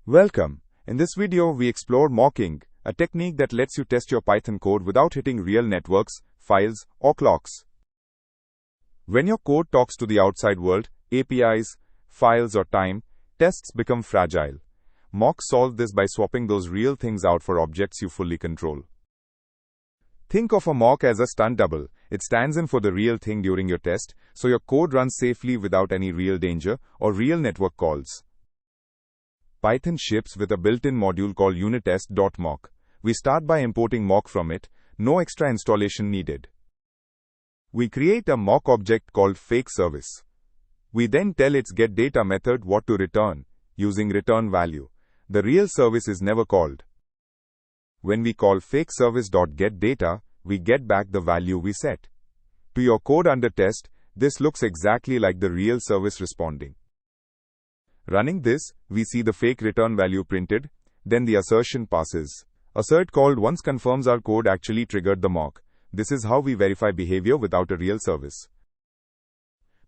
Welcome. In this video, we explore mocking, a technique that lets you test your Python code without hitting real networks, files, or clocks. When your code talks to the outside world, APIs, files, or time, tests become fragile. Mocks solve this by swapping those real things out for objects you fully control. Think of a mock as a stunt double. It stands in for the real thing during your test, so your code runs safely without any real danger or real network calls. Python ships with a built-in module called unittest.mock. We start by importing mock from it, no extra installation needed. We create a mock object called fake service. We then tell its getData method what to return, using return value. The real service is never called. When we call fakeService.getData, we get back the value we set. To your code under test, this looks exactly like the real service responding. Running this, we see the fake return value printed, then the assertion passes. Assert called once confirms our code actually triggered the mock. This is how we verify behavior without a real service.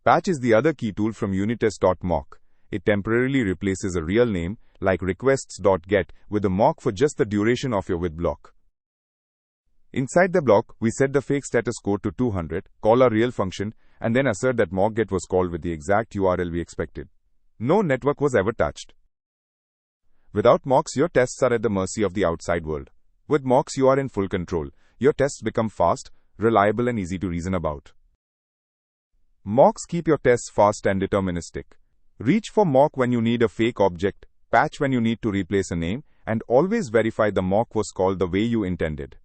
Patch is the other key tool from unittest.mock. It temporarily replaces a real name, like requests.get, with a mock for just the duration of your with block. Inside the block, we set the fake status code to 200, call our real function, and then assert that mockGet was called with the exact URL we expected. No network was ever touched. Without mocks, your tests are at the mercy of the outside world. With mocks, you are in full control. Your tests become fast, reliable, and easy to reason about. Mocks keep your tests fast and deterministic. Reach for mock when you need a fake object, patch when you need to replace a name, and always verify the mock was called the way you intended.